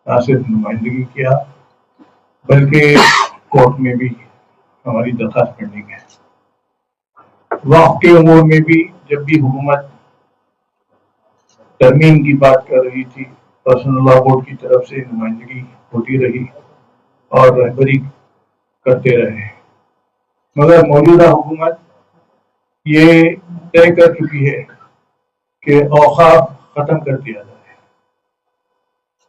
نہ صرف نمائندگی کیا بلکہ کورٹ میں بھی ہماری درخواست پینڈنگ ہے. وقت کے امور میں بھی جب بھی حکومت ترمیم کی بات کر رہی تھی پرسنل لا بورڈ کی طرف سے نمائندگی ہوتی رہی اور رہبری کرتے رہے، مگر موجودہ حکومت یہ طے کر چکی ہے کہ اوقاف ختم کر دیا جائے.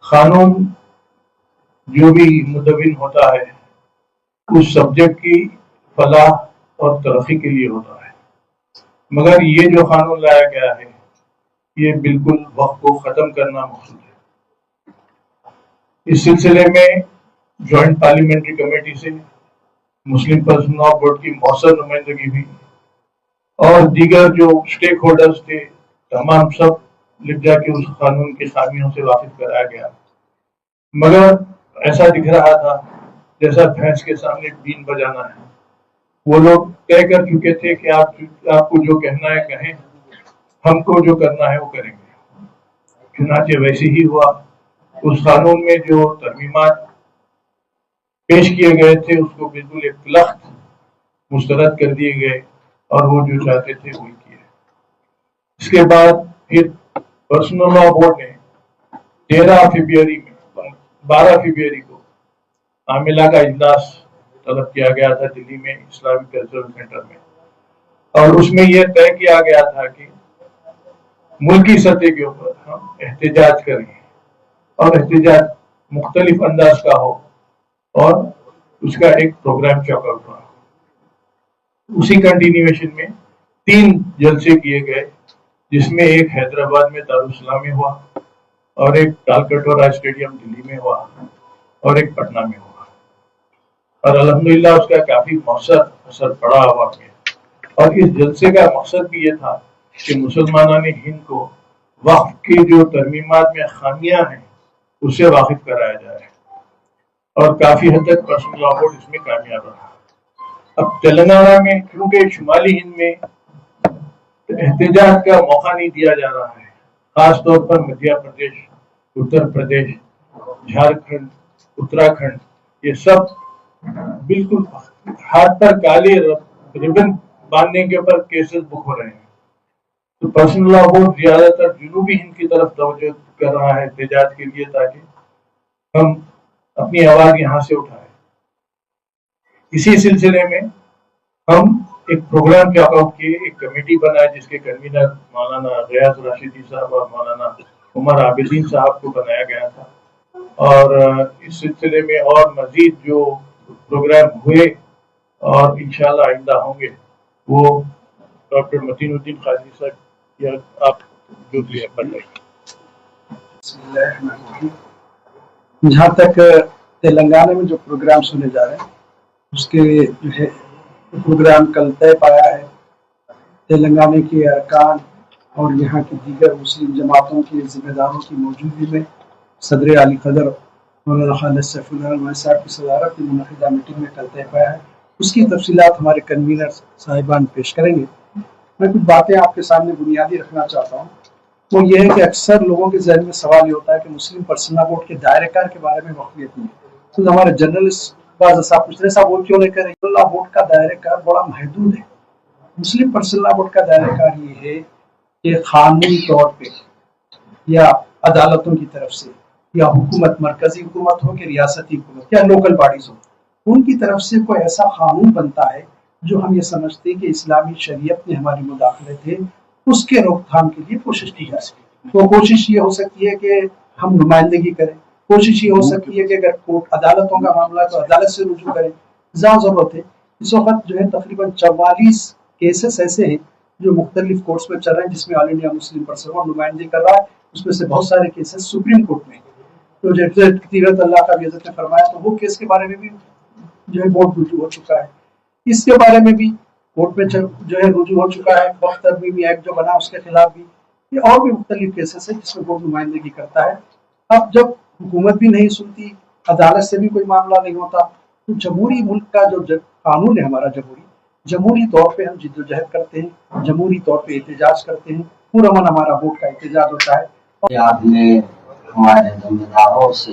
قانون جو بھی مدون ہوتا ہے اس سبجیکٹ کی فلاح اور ترقی کے لیے ہوتا ہے، مگر یہ جو قانون لایا گیا ہے یہ بالکل وقت کو ختم کرنا مقصود ہے. اس سلسلے میں جوائنٹ پارلیمنٹری کمیٹی سے مسلم پرسنل لا بورڈ کی مؤثر نمائندگی ہوئی اور دیگر جو اسٹیک ہولڈرز تھے تمام سب لکھ جا کے اس قانون کی خامیوں سے واقف کرایا گیا. مگر ایسا دکھ رہا تھا جیسا بھینس کے سامنے بین بجانا ہے. وہ لوگ طے کر چکے تھے کہ آپ کو جو کہنا ہے کہیں، ہم کو جو کرنا ہے وہ کریں گے. چنانچہ ویسے ہی ہوا. اس قانون میں جو ترمیمات پیش کیے گئے تھے اس کو بالکل ایک لخت مسترد کر دیے گئے اور وہ جو چاہتے تھے وہی کیے. اس کے بعد پھر پرسنل لا بورڈ نے 12 فروری کو عاملہ کا اجلاس طلب کیا گیا تھا دلی میں اسلامی کلچرل سینٹر میں، اور اس میں یہ طے کیا گیا تھا کہ ملکی سطح کے اوپر ہم احتجاج کریں اور احتجاج مختلف انداز کا ہو اور اس کا ایک پروگرام چوک آؤٹ ہوا. اسی کنٹینیویشن میں 3 جلسے کیے گئے جس میں ایک حیدرآباد میں دارالسلام میں ہوا اور ایک تالکٹورا اسٹیڈیم دلی میں ہوا اور ایک پٹنہ میں ہوا، اور الحمدللہ اس کا کافی مؤثر اثر پڑا ہوا ہے. اور اس جلسے کا مقصد بھی یہ تھا کہ مسلمانان ہند کو وقف کی جو ترمیمات میں خامیاں ہیں اس سے واقف کرایا جائے، اور کافی حد تک پرسنل لا بورڈ اس میں کامیاب رہا. اب تلنگانہ میں کیونکہ شمالی ہند میں احتجاج کا موقع نہیں دیا جا رہا ہے، خاص طور پر مدھیہ پردیش، اتر پردیش، جھارکھنڈ، اتراکھنڈ، یہ سب بالکل ہاتھ پر کالے ربن باندھنے کے اوپر کیسز بک ہو رہے ہیں. تو پرسنل لا بورڈ زیادہ تر جنوبی ہند کی طرف توجہ کر رہا ہے احتجاج کے لیے تاکہ ہم اپنی آواز یہاں سے اٹھائیں. اسی سلسلے میں ہم ایک پروگرام چاک آؤٹ کیے، ایک کمیٹی بنائے جس کے کنوینر مولانا ریاض راشدی صاحب اور مولانا عمر عابدین صاحب کو بنایا گیا تھا. اور اس سلسلے میں اور مزید جو پروگرام ہوئے اور انشاءاللہ آئندہ ہوں گے وہ ڈاکٹر متین الدین قاضی صاحب یا آپ جو بھی ہے بتائیے. جہاں تک تلنگانہ میں جو پروگرام سنے جا رہے ہیں اس کے جو ہے پروگرام کل طے پایا ہے. تلنگانہ کے ارکان اور یہاں کی دیگر مسلم جماعتوں کے ذمہ داروں کی موجودگی میں صدر علی قدر مولانا خالد سیف اللہ علمائی صاحب کی صدارت میں منعقدہ میٹنگ میں کل طے پایا ہے. اس کی تفصیلات ہمارے کنوینر صاحبان پیش کریں گے. میں کچھ باتیں آپ کے سامنے بنیادی رکھنا چاہتا ہوں. وہ یہ ہے کہ اکثر لوگوں کے ذہن میں سوال یہ ہوتا ہے کہ مسلم پرسنل لا بورڈ کے دائرہ کار کے بارے میں واقفیت نہیں ہے. تو ہمارے جرنلسٹ بعض صاحب پوچھ رہے صاحب وہ کیوں نہیں کر رہے. لا بورڈ کا دائرہ کار بڑا محدود ہے. مسلم پرسنل لا بورڈ کا دائرہ کار یہ ہے کہ قانونی طور پہ یا عدالتوں کی طرف سے یا حکومت، مرکزی حکومت ہو کہ ریاستی حکومت یا لوکل باڈیز ہو، ان کی طرف سے کوئی ایسا قانون بنتا ہے جو ہم یہ سمجھتے ہیں کہ اسلامی شریعت میں ہماری مداخلت ہے، اس کے روک تھام کے لیے کوشش کی جا سکتی. تو کوشش یہ ہو سکتی ہے کہ ہم نمائندگی کریں، کوشش یہ ہو سکتی ہے کہ اگر کورٹ عدالتوں کا معاملہ تو عدالت سے رجوع کریں جہاں ضرورت ہے. اس وقت جو ہے تقریباً 44 کیسز ایسے ہیں جو مختلف کورٹس میں چل رہے ہیں جس میں آل انڈیا مسلم پرسنل لا بورڈ نمائندگی کر رہا ہے. اس میں سے بہت سارے کیسز سپریم کورٹ میں. تو جب اللہ کا بھی عزت نے فرمایا تو وہ کیس کے بارے میں بھی جو ہے بورڈ رجوع ہو چکا ہے. اس کے بارے میں بھی کورٹ میں جو ہے رجوع ہو چکا ہے. وقت ترمیمی ایکٹ جو بنا اس کے خلاف بھی یہ اور بھی مختلف کیسز ہیں جس میں بورڈ نمائندگی کرتا ہے. اب جب حکومت بھی نہیں سنتی، عدالت سے بھی کوئی معاملہ نہیں ہوتا، تو جمہوری ملک کا جو قانون ہے ہمارا جمہوری طور پہ ہم جد و جہد کرتے ہیں، جمہوری طور پہ احتجاج کرتے ہیں. پورا من ہمارا بورڈ کا احتجاج ہوتا ہے. آپ نے ہمارے ذمہ داروں سے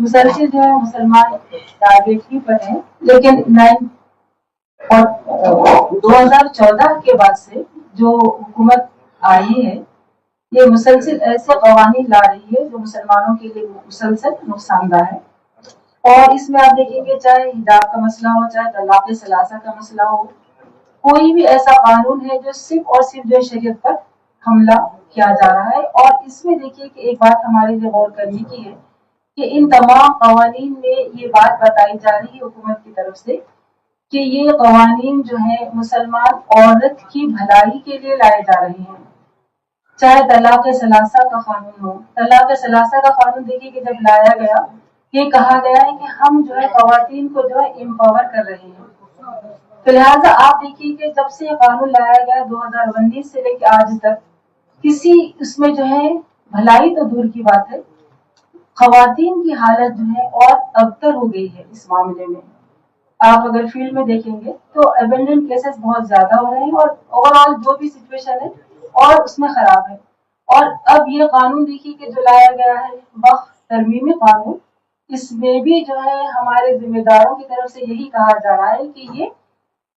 مسلسل جو ہے مسلمان ٹارگیٹ ہی پر ہیں، لیکن 2014 کے بعد سے جو حکومت آئی ہے یہ مسلسل ایسے قوانین لا رہی ہے جو مسلمانوں کے لیے مسلسل نقصان دہ ہے. اور اس میں آپ دیکھیں گے چاہے حجاب کا مسئلہ ہو، چاہے طلاق ثلاثہ کا مسئلہ ہو، کوئی بھی ایسا قانون ہے جو صرف اور صرف جو شریعت پر حملہ کیا جا رہا ہے. اور اس میں دیکھیے کہ ایک بات ہمارے لیے غور کرنے کی ہے کہ ان تمام قوانین میں یہ بات بتائی جا رہی ہے حکومت کی طرف سے کہ یہ قوانین جو ہے مسلمان عورت کی بھلائی کے لیے لائے جا رہے ہیں. چاہے طلاق ثلاثہ کا قانون ہو، طلاق ثلاثہ کا قانون دیکھیے کہ جب لایا گیا یہ کہا گیا ہے کہ ہم جو ہے خواتین کو جو ہے امپاور کر رہے ہیں. تو لہٰذا آپ دیکھیے کہ جب سے یہ قانون لایا گیا 2019 سے لے کے آج تک کسی اس میں جو ہے بھلائی تو دور کی بات ہے، خواتین کی حالت جو ہے اور ابتر ہو گئی ہے. اس معاملے میں آپ اگر فیلڈ میں دیکھیں گے تو ابینڈنٹ کیسز بہت زیادہ ہو رہے ہیں اور اوور آل جو بھی سچویشن ہے اور اس میں خراب ہے. اور اب یہ قانون دیکھیے کہ جو لایا گیا ہے وقت ترمیمی قانون، اس میں بھی جو ہے ہمارے ذمہ داروں کی طرف سے یہی کہا جا رہا ہے کہ یہ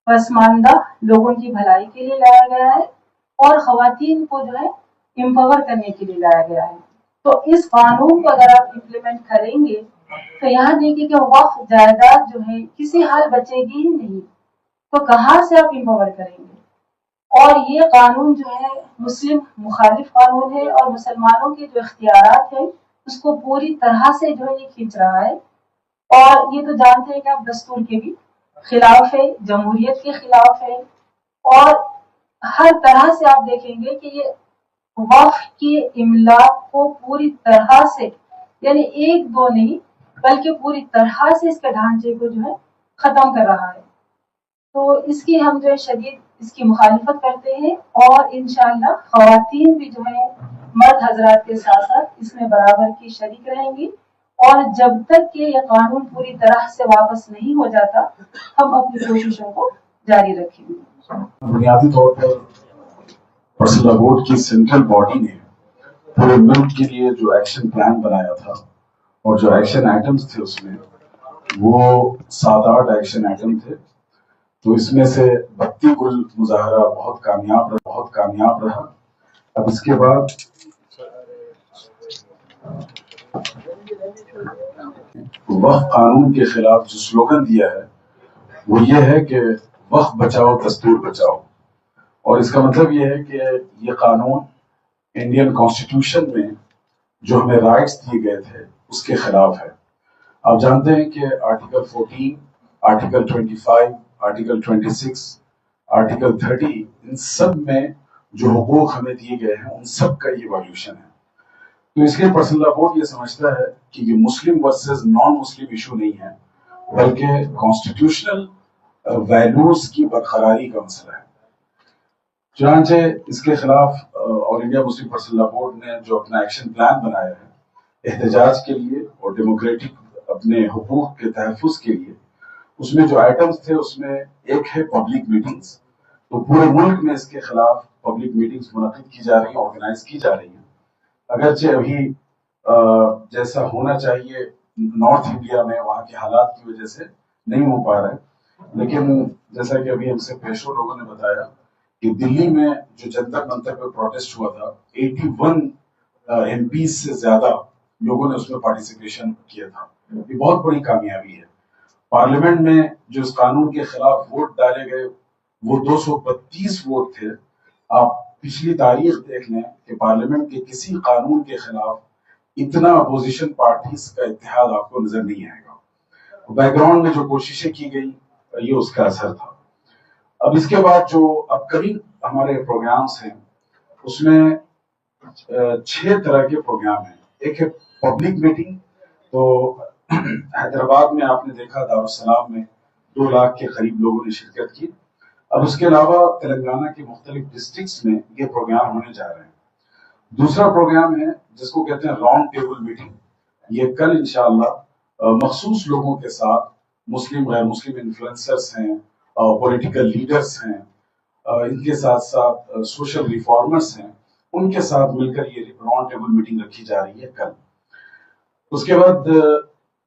پسماندہ لوگوں کی بھلائی کے لیے لایا گیا ہے اور خواتین کو جو ہے امپاور کرنے کے لیے لایا گیا ہے. تو اس قانون کو اگر آپ امپلیمنٹ کریں گے تو یہاں دیکھیے کہ وقت جائیداد جو ہے کسی حال بچے گی ہی نہیں، تو کہاں سے آپ امپاور کریں گے؟ اور یہ قانون جو ہے مسلم مخالف قانون ہے اور مسلمانوں کے جو اختیارات ہیں اس کو پوری طرح سے جو ہے یہ کھینچ رہا ہے. اور یہ تو جانتے ہیں کہ آپ دستور کے بھی خلاف ہے، جمہوریت کے خلاف ہے، اور ہر طرح سے آپ دیکھیں گے کہ یہ وقف کی املاک کو پوری طرح سے یعنی ایک دو نہیں بلکہ پوری طرح سے اس کے ڈھانچے کو جو ہے ختم کر رہا ہے. تو اس کی ہم جو ہے شدید اس کی مخالفت کرتے ہیں اور انشاءاللہ خواتین بھی جو ہے مرد حضرات کے ساتھ ساتھ اس میں برابر کی شریک رہیں گی. اور جب تک کہ یہ قانون پوری طرح سے واپس نہیں ہو جاتا ہم اپنی کوششوں کو جاری رکھیں گے. بنیادی طور پر پرسنل لا بورڈ کی سینٹرل باڈی نے پورے ملک کے لیے جو ایکشن پلان بنایا تھا اور جو ایکشن آئٹمز تھے اس میں وہ 7-8 ایکشن آئٹم تھے. تو اس میں سے بتی گل مظاہرہ بہت کامیاب رہا. اب اس کے بعد وقف قانون کے خلاف جو سلوگن دیا ہے وہ یہ ہے کہ وقف بچاؤ دستور بچاؤ. اور اس کا مطلب یہ ہے کہ یہ قانون انڈین کانسٹیٹیوشن میں جو ہمیں رائٹس دیے گئے تھے اس کے خلاف ہے. آپ جانتے ہیں کہ آرٹیکل 14, آرٹیکل 25, آرٹیکل 26, آرٹیکل 30 ان سب میں جو حقوق ہمیں دیے گئے ہیں ان سب کا یہ وایولیشن ہے. تو اس لیے پرسنل لا بورڈ یہ سمجھتا ہے کہ یہ مسلم ورسز نان مسلم ایشو نہیں ہے بلکہ کانسٹیٹیوشنل ویلیوز کی برقراری کا مسئلہ ہے. چنانچہ اس کے خلاف آل انڈیا مسلم پرسنل لا بورڈ نے جو اپنا ایکشن پلان بنایا ہے احتجاج کے لیے اور ڈیموکریٹک اپنے حقوق کے تحفظ کے لیے، اس میں جو آئٹمز تھے اس میں ایک ہے پبلک میٹنگز. تو پورے ملک میں اس کے خلاف پبلک میٹنگز منعقد کی جا رہی ہیں، آرگنائز کی جا رہی ہیں. اگرچہ ابھی جیسا ہونا چاہیے نارتھ انڈیا میں وہاں کے حالات کی وجہ سے نہیں ہو پا رہا ہے، لیکن جیسا کہ ابھی ہم سے پیشو لوگوں نے بتایا کہ دلی میں جو جنتر منتر پہ پروٹیسٹ ہوا تھا 81 MP سے زیادہ لوگوں نے اس میں پارٹیسپیشن کیا تھا. یہ بہت بڑی کامیابی ہے. پارلیمنٹ میں جو اس قانون کے خلاف ووٹ ڈالے گئے وہ 232 ووٹ تھے. آپ پچھلی تاریخ دیکھ لیں کہ پارلیمنٹ کے کسی قانون کے خلاف اتنا اپوزیشن پارٹیز کا اتحاد آپ کو نظر نہیں آئے گا. بیک گراؤنڈ میں جو کوششیں کی گئی یہ اس کا اثر تھا. اب اس کے بعد جو اپ کمنگ ہمارے پروگرامز ہیں اس میں 6 طرح کے پروگرام ہیں. ایک ہے پبلک میٹنگ. تو حیدرآباد میں آپ نے دیکھا دارالسلام میں 2 لاکھ کے قریب لوگوں نے شرکت کی. اب اس کے علاوہ تلنگانہ کے مختلف ڈسٹرکٹس میں یہ پروگرام ہونے جا رہے ہیں. دوسرا پروگرام ہے جس کو کہتے ہیں راؤنڈ ٹیبل میٹنگ. یہ کل انشاءاللہ مخصوص لوگوں کے ساتھ مسلم غیر مسلم انفلوئنسرز ہیں، پولیٹیکل لیڈرز ہیں، ان کے ساتھ ساتھ سوشل ریفارمرز ہیں، ان کے ساتھ مل کر یہ راؤنڈ ٹیبل میٹنگ رکھی جا رہی ہے کل. اس کے بعد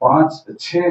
5-6